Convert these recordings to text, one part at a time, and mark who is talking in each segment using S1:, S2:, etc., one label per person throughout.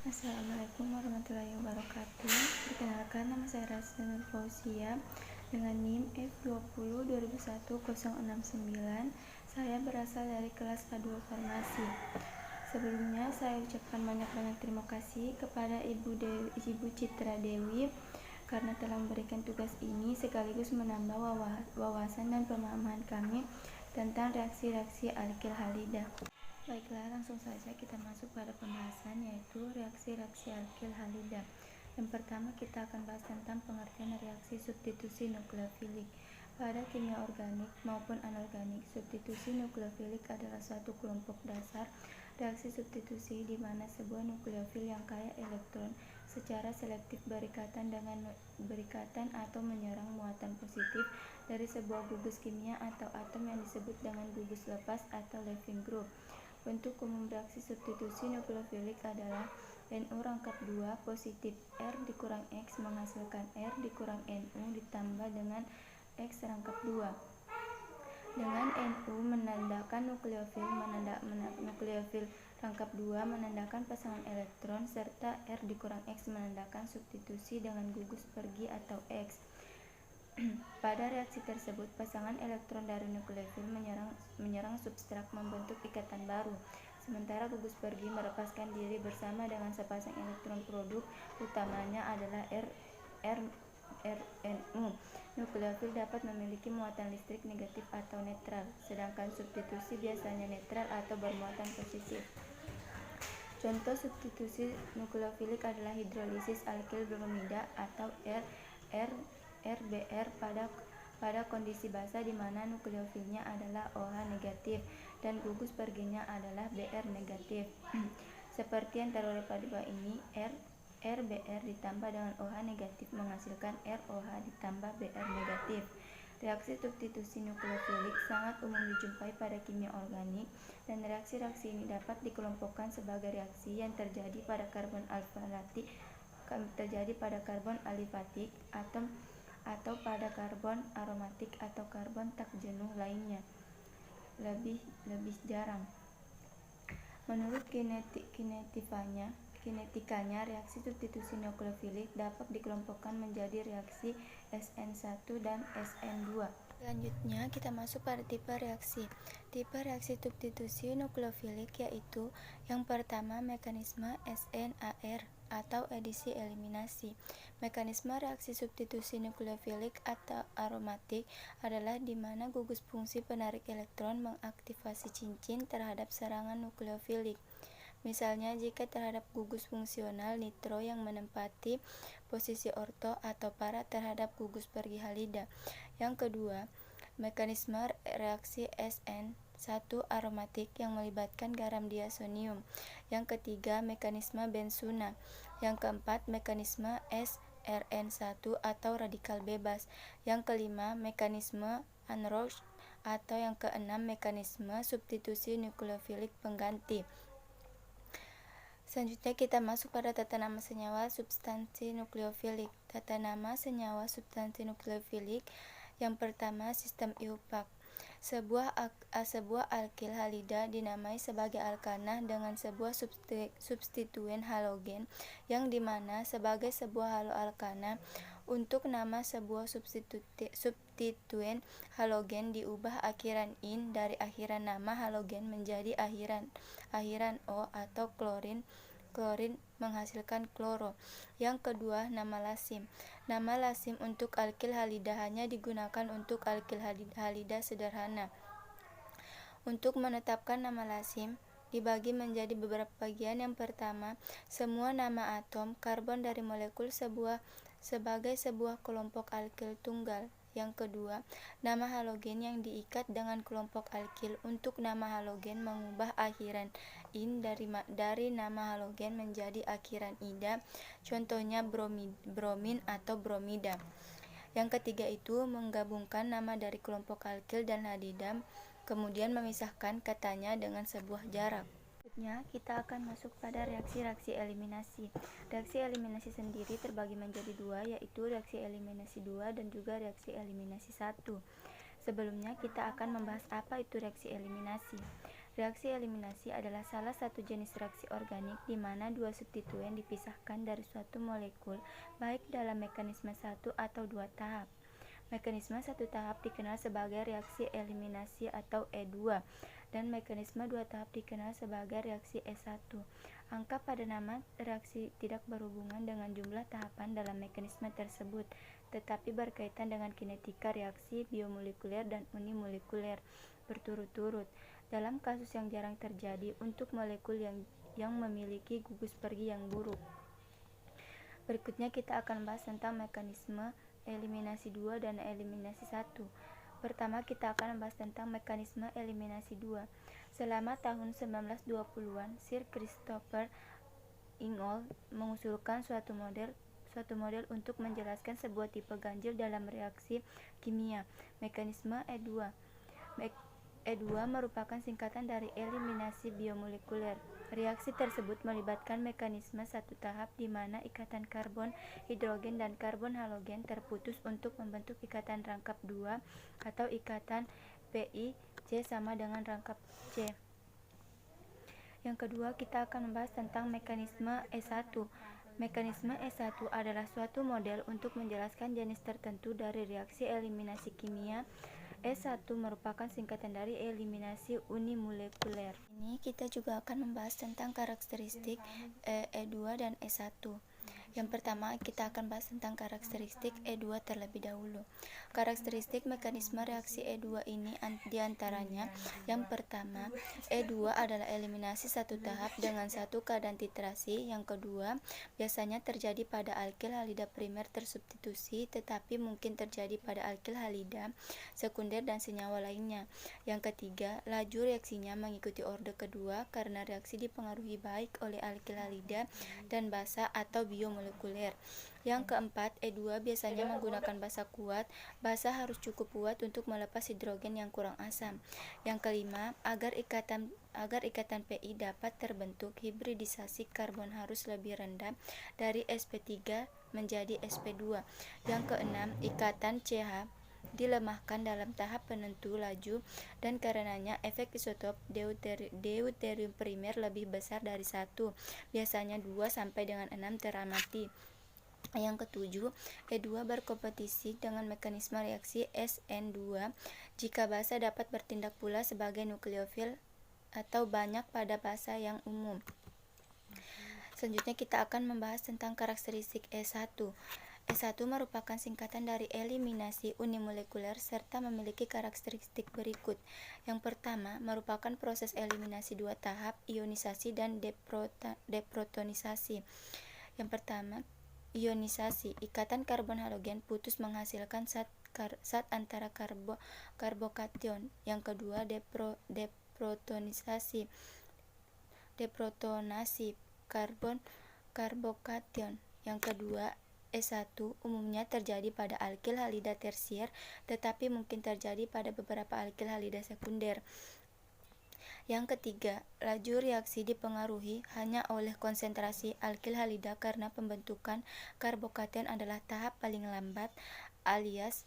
S1: Assalamualaikum warahmatullahi wabarakatuh. Perkenalkan, nama saya Rasna Nur Fauzia dengan NIM F20 2021 069. Saya berasal dari kelas K2 Farmasi. Sebelumnya saya ucapkan banyak-banyak terima kasih kepada Ibu Citra Dewi karena telah memberikan tugas ini sekaligus menambah wawasan dan pemahaman kami tentang reaksi-reaksi alkil halida. Baiklah, langsung saja kita masuk pada pembahasan, yaitu reaksi-reaksi alkil halida. Yang pertama kita akan bahas tentang pengertian reaksi substitusi nukleofilik. Pada kimia organik maupun anorganik, substitusi nukleofilik adalah suatu kelompok dasar reaksi substitusi di mana sebuah nukleofil yang kaya elektron secara selektif berikatan atau menyerang muatan positif dari sebuah gugus kimia atau atom yang disebut dengan gugus lepas atau leaving group. Bentuk umum reaksi substitusi nukleofilik adalah NU rangkap 2 positif R dikurang X menghasilkan R dikurang NU ditambah dengan X rangkap 2. Dengan NU menandakan nukleofil rangkap 2 menandakan pasangan elektron, serta R dikurang X menandakan substitusi dengan gugus pergi atau X. Pada reaksi tersebut, pasangan elektron dari nukleofil menyerang substrat membentuk ikatan baru, sementara gugus pergi melepaskan diri bersama dengan sepasang elektron. Produk utamanya adalah RNU. Nukleofil dapat memiliki muatan listrik negatif atau netral, sedangkan substitusi biasanya netral atau bermuatan positif. Contoh substitusi nukleofilik adalah hidrolisis alkil bromida atau RBR pada kondisi basa di mana nukleofilnya adalah OH negatif dan gugus perginya adalah Br negatif. Seperti yang terdapat pada bawah ini, RBR ditambah dengan OH negatif menghasilkan ROH ditambah Br negatif. Reaksi substitusi nukleofilik sangat umum dijumpai pada kimia organik, dan reaksi-reaksi ini dapat dikelompokkan sebagai reaksi yang terjadi pada karbon alifatik atau pada karbon aromatik atau karbon tak jenuh lainnya. Lebih jarang. Menurut kinetikanya, reaksi substitusi nukleofilik dapat dikelompokkan menjadi reaksi SN1 dan SN2. Selanjutnya kita masuk pada tipe reaksi. Tipe reaksi substitusi nukleofilik yaitu yang pertama mekanisme SNAR atau edisi eliminasi. Mekanisme reaksi substitusi nukleofilik atau aromatik adalah di mana gugus fungsi penarik elektron mengaktifasi cincin terhadap serangan nukleofilik. Misalnya jika terhadap gugus fungsional nitro yang menempati posisi orto atau para terhadap gugus pergi halida. Yang kedua, mekanisme reaksi SN1 aromatik yang melibatkan garam diasonium. Yang ketiga, mekanisme benzuna. Yang keempat, mekanisme SRN1 atau radikal bebas. Yang kelima, mekanisme Unroach, atau yang keenam, mekanisme substitusi nukleofilik pengganti. Selanjutnya kita masuk pada tata nama senyawa substansi nukleofilik. Tata nama senyawa substansi nukleofilik yang pertama, sistem IUPAC. Sebuah alkil halida dinamai sebagai alkana dengan sebuah substituen halogen, yang dimana sebagai sebuah haloalkana untuk nama sebuah substituen halogen diubah akhiran in dari akhiran nama halogen menjadi akhiran O atau klorin menghasilkan kloro. Yang kedua, nama lazim. Nama lazim untuk alkil halida hanya digunakan untuk alkil halida sederhana. Untuk menetapkan nama lazim dibagi menjadi beberapa bagian. Yang pertama, semua nama atom karbon dari molekul sebagai sebuah kelompok alkil tunggal. Yang kedua, nama halogen yang diikat dengan kelompok alkil. Untuk nama halogen mengubah akhiran in dari nama halogen menjadi akhiran ida, contohnya bromin atau bromida. Yang ketiga itu menggabungkan nama dari kelompok alkil dan halida, kemudian memisahkan katanya dengan sebuah jarak. Selanjutnya kita akan masuk pada reaksi-reaksi eliminasi. Reaksi eliminasi sendiri terbagi menjadi dua, yaitu reaksi eliminasi 2 dan juga reaksi eliminasi 1. Sebelumnya kita akan membahas apa itu reaksi eliminasi. Reaksi eliminasi adalah salah satu jenis reaksi organik di mana dua substituen dipisahkan dari suatu molekul, baik dalam mekanisme satu atau dua tahap. Mekanisme satu tahap dikenal sebagai reaksi eliminasi atau E2, dan mekanisme dua tahap dikenal sebagai reaksi E1. Angka pada nama reaksi tidak berhubungan dengan jumlah tahapan dalam mekanisme tersebut, tetapi berkaitan dengan kinetika reaksi biomolekuler dan unimolekuler berturut-turut. Dalam kasus yang jarang terjadi untuk molekul yang memiliki gugus pergi yang buruk. Berikutnya kita akan bahas tentang mekanisme eliminasi 2 dan eliminasi 1. Pertama kita akan membahas tentang mekanisme eliminasi 2. Selama tahun 1920-an, Sir Christopher Ingold mengusulkan suatu model untuk menjelaskan sebuah tipe ganjil dalam reaksi kimia, mekanisme E2. E2 merupakan singkatan dari eliminasi biomolekuler. Reaksi tersebut melibatkan mekanisme satu tahap di mana ikatan karbon, hidrogen, dan karbon halogen terputus untuk membentuk ikatan rangkap 2 atau ikatan PIC sama dengan rangkap C. Yang kedua, kita akan membahas tentang mekanisme E1. Mekanisme E1 adalah suatu model untuk menjelaskan jenis tertentu dari reaksi eliminasi kimia. E1 merupakan singkatan dari eliminasi unimolekuler. Ini kita juga akan membahas tentang karakteristik E2 dan E1. Yang pertama, kita akan bahas tentang karakteristik E2 terlebih dahulu. Karakteristik mekanisme reaksi E2 ini diantaranya, yang pertama, E2 adalah eliminasi satu tahap dengan satu keadaan titrasi. Yang kedua, biasanya terjadi pada alkil halida primer tersubstitusi, tetapi mungkin terjadi pada alkil halida sekunder dan senyawa lainnya. Yang ketiga, laju reaksinya mengikuti orde kedua karena reaksi dipengaruhi baik oleh alkil halida dan basa atau biomolekuler. Yang keempat, E2 biasanya menggunakan basa kuat. Basa harus cukup kuat untuk melepas hidrogen yang kurang asam. Yang kelima, agar ikatan PI dapat terbentuk, hibridisasi karbon harus lebih rendah dari sp3 menjadi sp2. Yang keenam, ikatan CH dilemahkan dalam tahap penentu laju dan karenanya efek isotop deuterium primer lebih besar dari 1, biasanya 2 sampai dengan 6 teramati. Yang ketujuh, E2 berkompetisi dengan mekanisme reaksi SN2 jika basa dapat bertindak pula sebagai nukleofil atau banyak pada basa yang umum. Selanjutnya kita akan membahas tentang karakteristik E1. E1 merupakan singkatan dari eliminasi unimolekuler serta memiliki karakteristik berikut. Yang pertama, merupakan proses eliminasi dua tahap, ionisasi dan deprotonisasi. Yang pertama, ionisasi. Ikatan karbon halogen putus menghasilkan zat antara karbokation. Yang kedua, deprotonasi. Karbokation. Yang kedua, E1 umumnya terjadi pada alkil halida tersier, tetapi mungkin terjadi pada beberapa alkil halida sekunder. Yang ketiga, laju reaksi dipengaruhi hanya oleh konsentrasi alkil halida karena pembentukan karbokation adalah tahap paling lambat, alias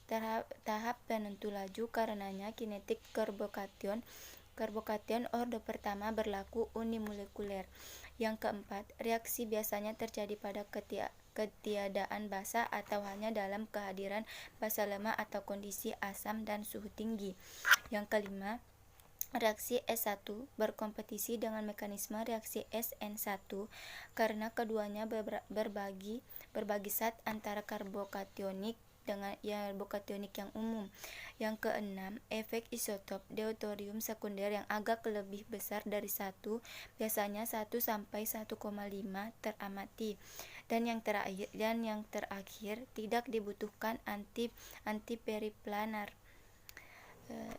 S1: tahap penentu laju. Karenanya kinetik karbokation orde pertama berlaku unimolekuler. Yang keempat, reaksi biasanya terjadi pada ketiadaan basa atau hanya dalam kehadiran basa lemah atau kondisi asam dan suhu tinggi. Yang kelima, reaksi S1 berkompetisi dengan mekanisme reaksi SN1 karena keduanya berbagi zat antara karbokationik dengan karbokationik yang umum. Yang keenam, efek isotop deuterium sekunder yang agak lebih besar dari 1, biasanya 1 sampai 1,5 teramati. Dan yang terakhir tidak dibutuhkan antiperiplanar.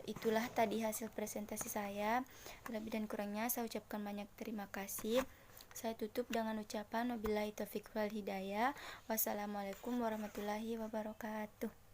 S1: Itulah tadi hasil presentasi saya. Lebih dan kurangnya saya ucapkan banyak terima kasih. Saya tutup dengan ucapan wabillahi taufiq wal hidayah. Wassalamualaikum warahmatullahi wabarakatuh.